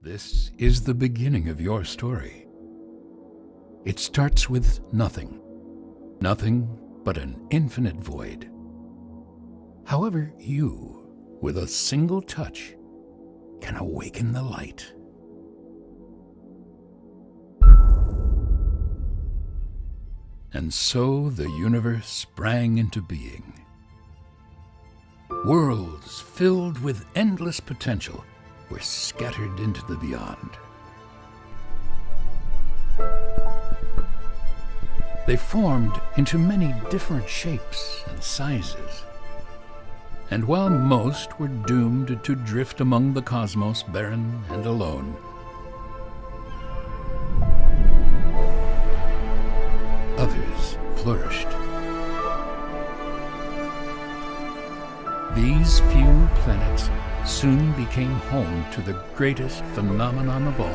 This is the beginning of your story. It starts with nothing. Nothing but an infinite void. However, you, with a single touch, can awaken the light. And so the universe sprang into being. Worlds filled with endless potential were scattered into the beyond. They formed into many different shapes and sizes. And while most were doomed to drift among the cosmos barren and alone, others flourished. These few planets soon became home to the greatest phenomenon of all.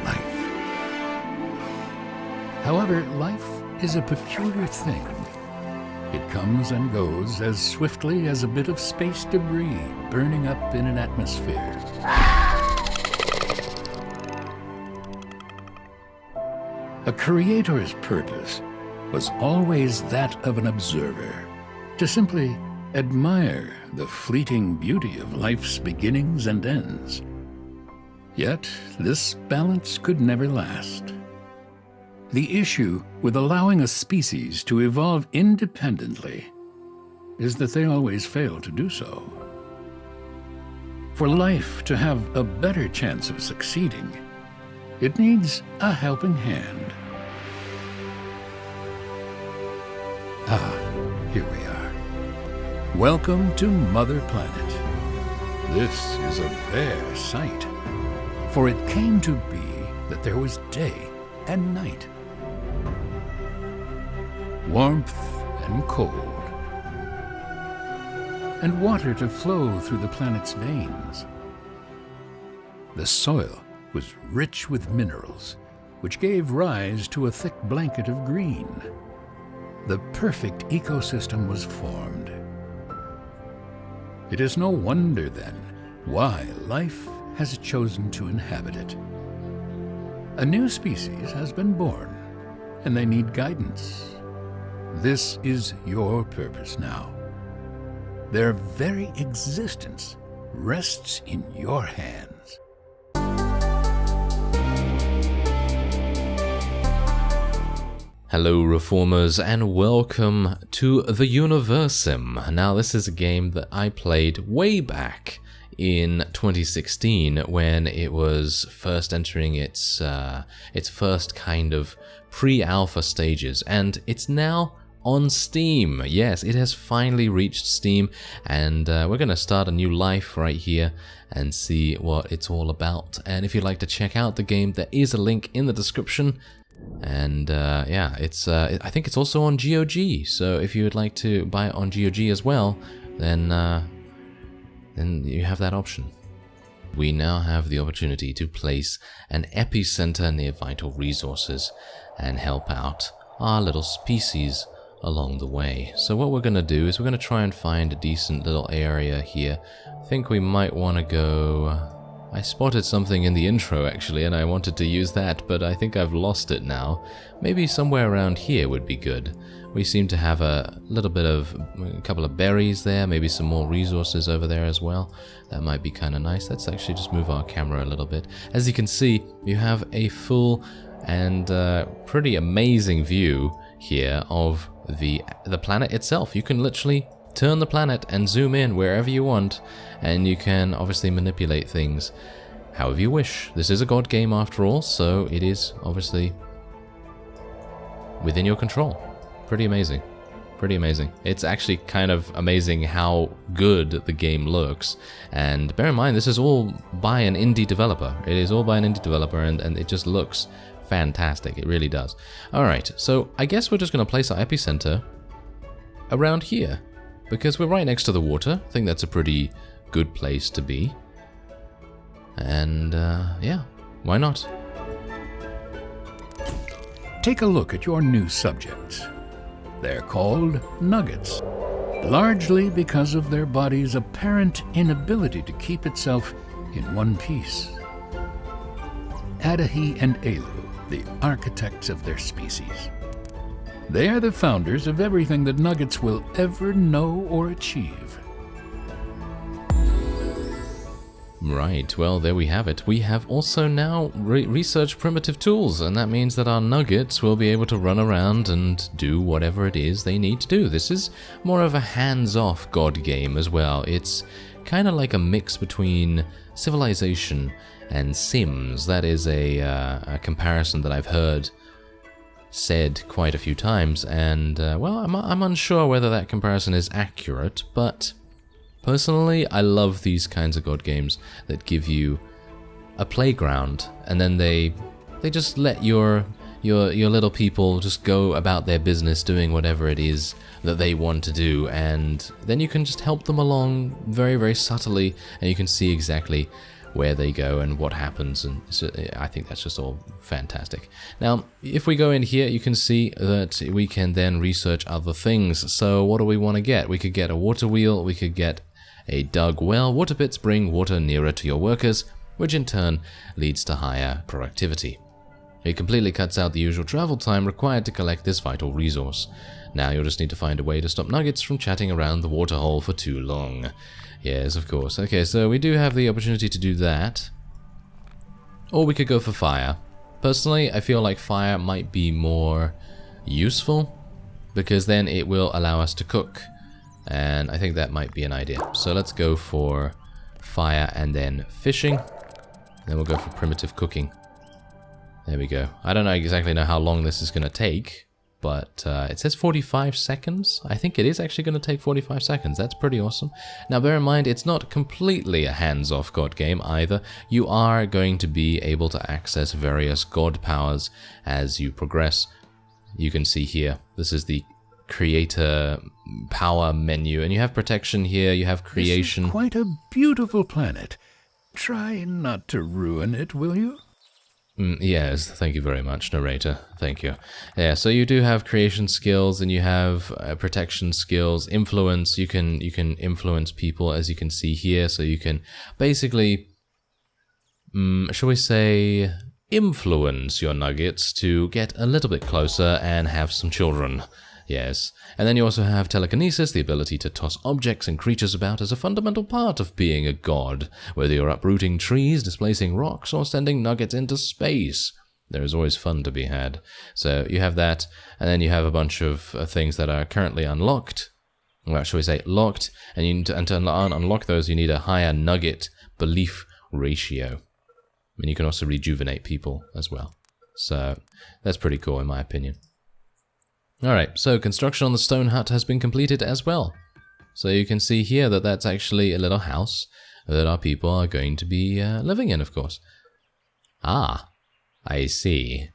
Life. However, life is a peculiar thing. It comes and goes as swiftly as a bit of space debris burning up in an atmosphere. A creator's purpose was always that of an observer, to simply admire the fleeting beauty of life's beginnings and ends. Yet, this balance could never last. The issue with allowing a species to evolve independently is that they always fail to do so. For life to have a better chance of succeeding, it needs a helping hand. Here we are. Welcome to Mother Planet. This is a rare sight, for it came to be that there was day and night, warmth and cold, and water to flow through the planet's veins. The soil was rich with minerals, which gave rise to a thick blanket of green. The perfect ecosystem was formed. It is no wonder, then, why life has chosen to inhabit it. A new species has been born, and they need guidance. This is your purpose now. Their very existence rests in your hands. Hello Reformers and welcome to the Universim. Now this is a game that I played way back in 2016 when it was first entering its first kind of pre-alpha stages, and it's now on Steam. Yes, it has finally reached Steam, and we're going to start a new life right here and see what it's all about. And if you'd like to check out the game, there is a link in the description. And yeah, I think it's also on GOG, so if you would like to buy it on GOG as well, then you have that option. We now have the opportunity to place an epicenter near vital resources and help out our little species along the way. So what we're going to do is we're going to try and find a decent little area here. I think we might want to go... I spotted something in the intro actually, and I wanted to use that, but I think I've lost it now. Maybe somewhere around here would be good. We seem to have a couple of berries there, maybe some more resources over there as well. That might be kind of nice. Let's actually just move our camera a little bit. As you can see, you have a full and pretty amazing view here of the planet itself. You can literally turn the planet and zoom in wherever you want, and you can obviously manipulate things however you wish. This is a god game after all, so it is obviously within your control. Pretty amazing. Pretty amazing. It's actually kind of amazing how good the game looks. And bear in mind, this is all by an indie developer. It is all by an indie developer, and it just looks fantastic. It really does. Alright, so I guess we're just going to place our epicenter around here, because we're right next to the water. I think that's a pretty good place to be. And yeah, why not? Take a look at your new subjects. They're called nuggets, largely because of their body's apparent inability to keep itself in one piece. Adahi and Elu, the architects of their species. They are the founders of everything that nuggets will ever know or achieve. Right, well, there we have it. We have also now researched primitive tools, and that means that our nuggets will be able to run around and do whatever it is they need to do. This is more of a hands-off god game as well. It's kind of like a mix between Civilization and Sims. That is a comparison that I've heard said quite a few times, and well, I'm unsure whether that comparison is accurate, but personally, I love these kinds of god games that give you a playground, and then they just let your little people just go about their business doing whatever it is that they want to do, and then you can just help them along very, very subtly, and you can see exactly where they go and what happens, and so I think that's just all fantastic. Now, if we go in here, you can see that we can then research other things. So what do we want to get? We could get a water wheel, we could get a dug well. Water pits bring water nearer to your workers, which in turn leads to higher productivity. It completely cuts out the usual travel time required to collect this vital resource. Now you'll just need to find a way to stop nuggets from chatting around the water hole for too long. Yes, of course. Okay, so we do have the opportunity to do that. Or we could go for fire. Personally, I feel like fire might be more useful, because then it will allow us to cook. And I think that might be an idea. So let's go for fire and then fishing. Then we'll go for primitive cooking. There we go. I don't exactly know how long this is going to take, but it says 45 seconds. I think it is actually going to take 45 seconds. That's pretty awesome. Now bear in mind, it's not completely a hands-off god game either. You are going to be able to access various god powers as you progress. You can see here, this is the creator power menu, and you have protection here, you have creation. This is quite a beautiful planet. Try not to ruin it, will you? Yes, thank you very much, narrator. Thank you. Yeah, so you do have creation skills, and you have protection skills, influence. You can influence people, as you can see here. So you can basically, shall we say, influence your nuggets to get a little bit closer and have some children. Yes, and then you also have telekinesis, the ability to toss objects and creatures about as a fundamental part of being a god, whether you're uprooting trees, displacing rocks, or sending nuggets into space. There is always fun to be had. So you have that, and then you have a bunch of things that are currently unlocked. Well, shall we say locked, and to unlock those, you need a higher nugget belief ratio. And you can also rejuvenate people as well. So that's pretty cool in my opinion. Alright, so construction on the stone hut has been completed as well. So you can see here that that's actually a little house that our people are going to be living in, of course. Ah, I see.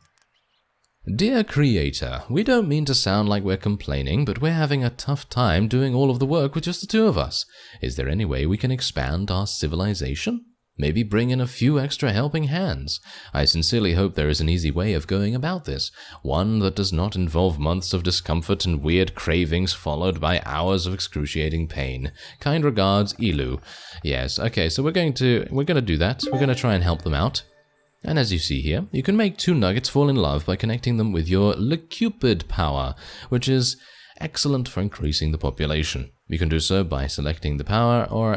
Dear creator, we don't mean to sound like we're complaining, but we're having a tough time doing all of the work with just the two of us. Is there any way we can expand our civilization? Maybe bring in a few extra helping hands. I sincerely hope there is an easy way of going about this, one that does not involve months of discomfort and weird cravings followed by hours of excruciating pain. Kind regards, Elu. Yes, okay, so we're going to do that. We're going to try and help them out. And as you see here, you can make two nuggets fall in love by connecting them with your Cupid power, which is excellent for increasing the population. You can do so by selecting the power or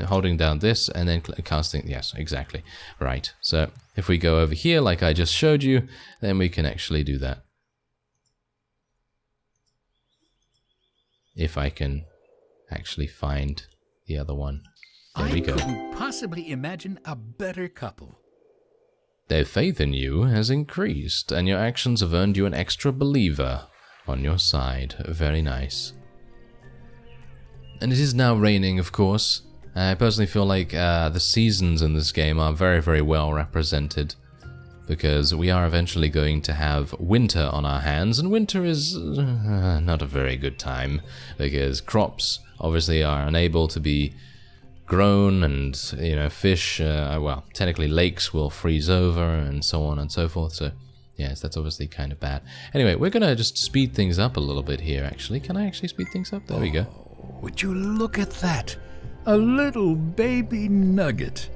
holding down this and then casting. Yes, exactly. Right. So if we go over here like I just showed you, then we can actually do that. If I can actually find the other one. There we go. I couldn't possibly imagine a better couple. Their faith in you has increased, and your actions have earned you an extra believer on your side. Very nice. And it is now raining, of course. I personally feel like the seasons in this game are very, very well represented, because we are eventually going to have winter on our hands, and winter is not a very good time, because crops obviously are unable to be grown, and fish, well, technically lakes will freeze over, and so on and so forth. So Yes, that's obviously kind of bad. Anyway, we're gonna just speed things up a little bit here, actually. Can I actually speed things up? There we go. Would you look at that? A little baby nugget.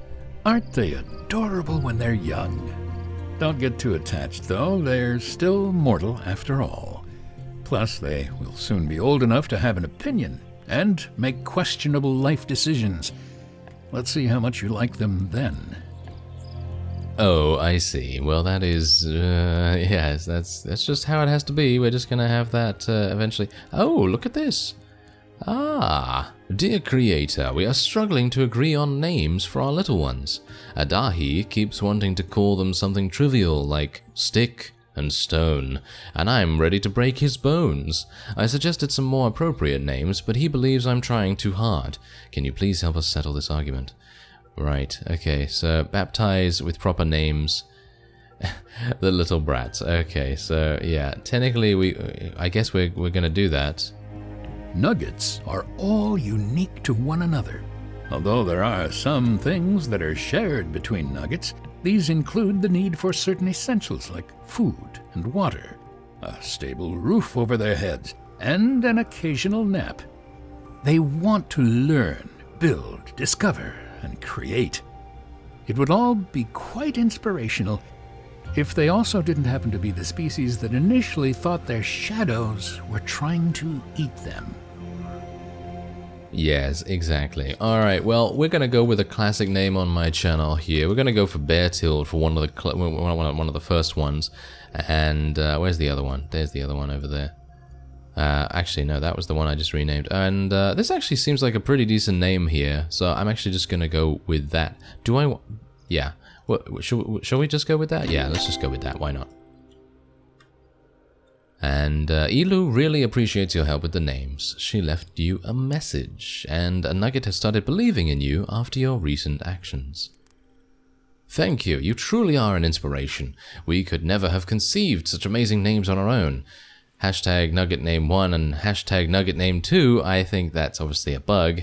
Aren't they adorable when they're young? Don't get too attached, though. They're still mortal after all. Plus, they will soon be old enough to have an opinion and make questionable life decisions. Let's see how much you like them then. Oh, I see. Well, that is, yes, that's just how it has to be. We're just gonna have that eventually. Oh, look at this. Ah, dear creator, we are struggling to agree on names for our little ones. Adahi keeps wanting to call them something trivial like stick and stone, and I'm ready to break his bones. I suggested some more appropriate names, but he believes I'm trying too hard. Can you please help us settle this argument? Right, okay, so baptize with proper names the little brats. Okay, so yeah, technically I guess we're gonna do that. Nuggets are all unique to one another. Although there are some things that are shared between nuggets, these include the need for certain essentials like food and water, a stable roof over their heads, and an occasional nap. They want to learn, build, discover, and create. It would all be quite inspirational if they also didn't happen to be the species that initially thought their shadows were trying to eat them. Yes, exactly. Alright, well, we're gonna go with a classic name on my channel here. We're gonna go for Beartilt for one of the first ones. And where's the other one? There's the other one over there. Actually, no, that was the one I just renamed. And this actually seems like a pretty decent name here, so I'm actually just gonna go with that. Yeah. Shall we just go with that? Yeah, let's just go with that. Why not? And Elu really appreciates your help with the names. She left you a message, and a nugget has started believing in you after your recent actions. Thank you. You truly are an inspiration. We could never have conceived such amazing names on our own. Hashtag Nugget Name 1 and hashtag Nugget Name 2, I think that's obviously a bug.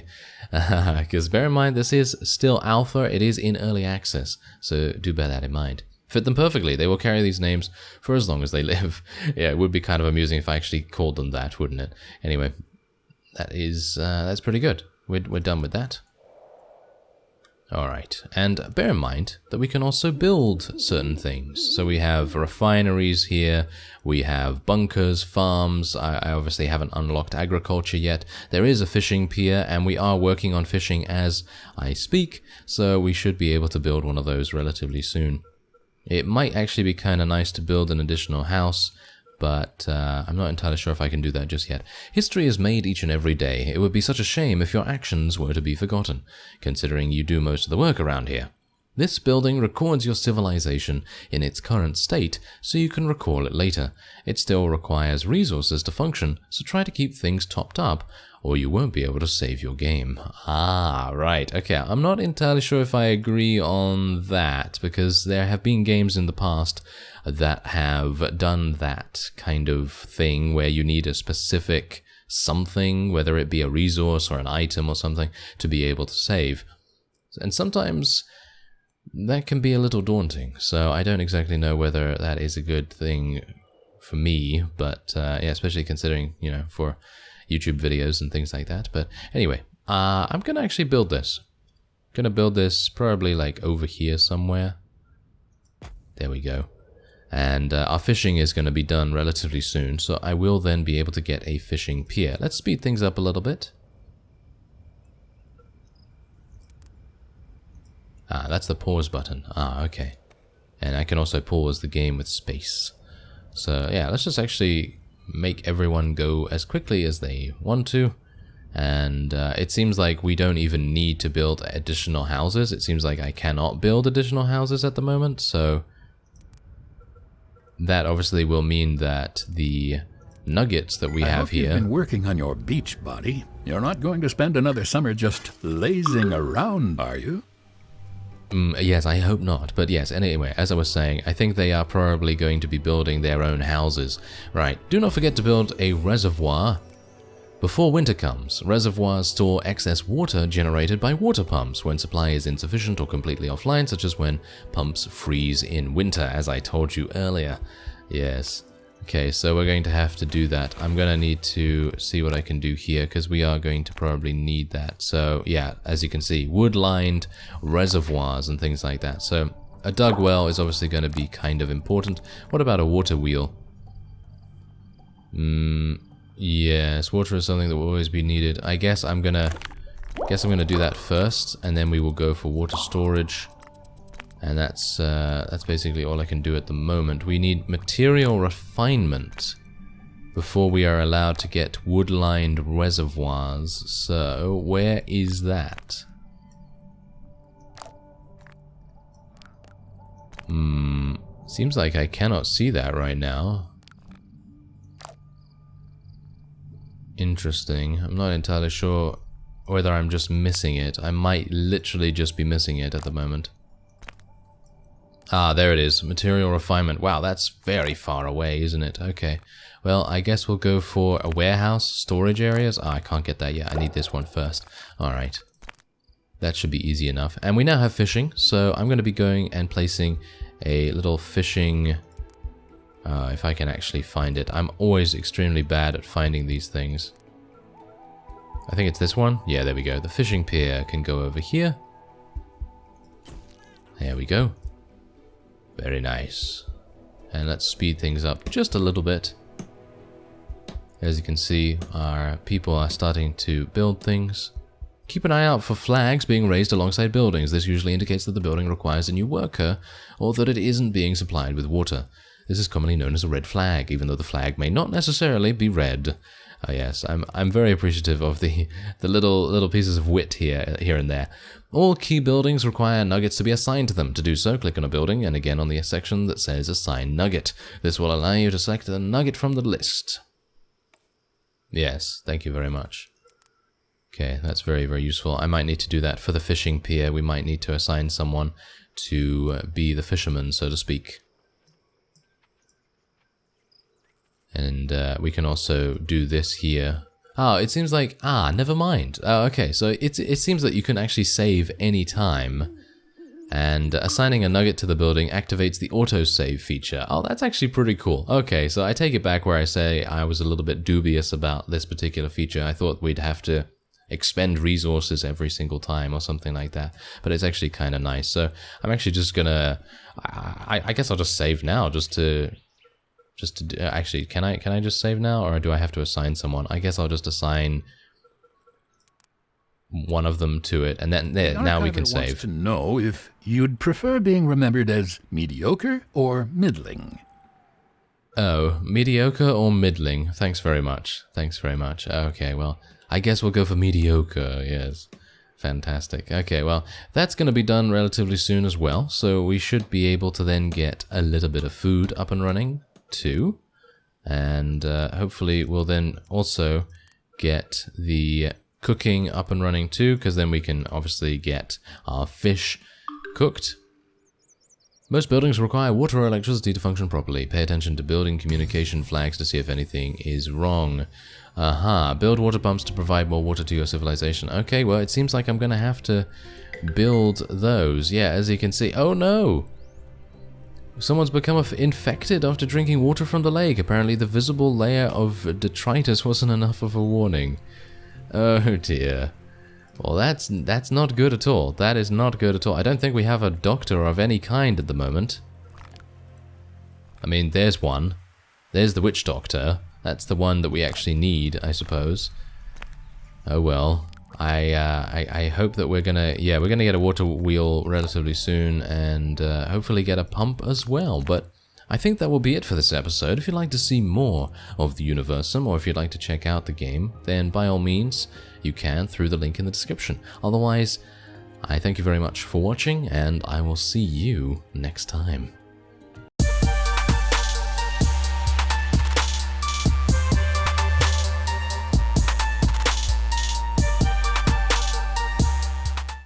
Because bear in mind, this is still alpha, it is in early access, so do bear that in mind. Fit them perfectly, they will carry these names for as long as they live. Yeah, it would be kind of amusing if I actually called them that, wouldn't it? Anyway, that's pretty good. We're done with that. Alright, and bear in mind that we can also build certain things. So we have refineries here, we have bunkers, farms. I obviously haven't unlocked agriculture yet. There is a fishing pier, and we are working on fishing as I speak, so we should be able to build one of those relatively soon. It might actually be kind of nice to build an additional house, but I'm not entirely sure if I can do that just yet. History is made each and every day. It would be such a shame if your actions were to be forgotten, considering you do most of the work around here. This building records your civilization in its current state, so you can recall it later. It still requires resources to function, so try to keep things topped up, or you won't be able to save your game. Ah, right. Okay, I'm not entirely sure if I agree on that, because there have been games in the past that have done that kind of thing where you need a specific something, whether it be a resource or an item or something, to be able to save. And sometimes that can be a little daunting, so I don't exactly know whether that is a good thing for me, but yeah, especially considering, you know, for YouTube videos and things like that. But anyway, I'm gonna actually build this. Gonna build this probably like over here somewhere. There we go. And our fishing is going to be done relatively soon, so I will then be able to get a fishing pier. Let's speed things up a little bit. Ah, that's the pause button. Ah, okay. And I can also pause the game with space. So yeah, let's just actually make everyone go as quickly as they want to. And it seems like we don't even need to build additional houses. It seems like I cannot build additional houses at the moment, so that obviously will mean that the nuggets that we have here... You've been working on your beach body. You're not going to spend another summer just lazing around, are you? Yes, I hope not. But yes, anyway, as I was saying, I think they are probably going to be building their own houses. Right, do not forget to build a reservoir Before winter comes, reservoirs store excess water generated by water pumps when supply is insufficient or completely offline, such as when pumps freeze in winter, as I told you earlier. Yes. Okay, so we're going to have to do that. I'm going to need to see what I can do here, because we are going to probably need that. So, yeah, as you can see, wood-lined reservoirs and things like that. So, a dug well is obviously going to be kind of important. What about a water wheel? Yes, water is something that will always be needed. I guess I'm going to do that first, and then we will go for water storage. And that's basically all I can do at the moment. We need material refinement before we are allowed to get wood-lined reservoirs. So, where is that? Seems like I cannot see that right now. Interesting. I'm not entirely sure whether I'm just missing it. I might literally just be missing it at the moment. Ah, there it is. Material refinement. Wow, that's very far away, isn't it? Okay. Well, I guess we'll go for a warehouse, storage areas. Ah, I can't get that yet. I need this one first. Alright. That should be easy enough. And we now have fishing, so I'm going to be going and placing a little fishing... if I can actually find it. I'm always extremely bad at finding these things. I think it's this one. Yeah, there we go. The fishing pier can go over here. There we go. Very nice. And let's speed things up just a little bit. As you can see, our people are starting to build things. Keep an eye out for flags being raised alongside buildings. This usually indicates that the building requires a new worker, or that it isn't being supplied with water. This is commonly known as a red flag, even though the flag may not necessarily be red. Oh yes, I'm very appreciative of the little pieces of wit here and there. All key buildings require nuggets to be assigned to them. To do so, click on a building and again on the section that says Assign Nugget. This will allow you to select a nugget from the list. Yes, thank you very much. Okay, that's very, very useful. I might need to do that for the fishing pier. We might need to assign someone to be the fisherman, so to speak. And we can also do this here. Oh, it seems like... Ah, never mind. Oh, okay, so it seems that you can actually save any time. And assigning a nugget to the building activates the autosave feature. Oh, that's actually pretty cool. Okay, so I take it back where I say I was a little bit dubious about this particular feature. I thought we'd have to expend resources every single time or something like that. But it's actually kind of nice. So I'm actually just gonna... I guess I'll just save now just to actually, can I just save now, or do I have to assign someone? I guess I'll just assign one of them to it, and then there, now we can save. Wants to know if you'd prefer being remembered as mediocre or middling. Oh, mediocre or middling? Thanks very much. Thanks very much. Okay, well, I guess we'll go for mediocre. Yes. Fantastic. Okay, well, that's going to be done relatively soon as well, so we should be able to then get a little bit of food up and running too, and hopefully we'll then also get the cooking up and running too, because then we can obviously get our fish cooked. Most buildings require water or electricity to function properly. Pay attention to building communication flags to see if anything is wrong. Aha, build water pumps to provide more water to your civilization. Okay, well, it seems like I'm going to have to build those. Yeah, as you can see. Oh no! Someone's become infected after drinking water from the lake. Apparently the visible layer of detritus wasn't enough of a warning. Oh dear. Well, that's not good at all. That is not good at all. I don't think we have a doctor of any kind at the moment. I mean, there's one. There's the witch doctor. That's the one that we actually need, I suppose. Oh well. I hope that we're gonna get a water wheel relatively soon, and hopefully get a pump as well. But I think that will be it for this episode. If you'd like to see more of the Universim, or if you'd like to check out the game, then by all means you can through the link in the description. Otherwise, I thank you very much for watching, and I will see you next time.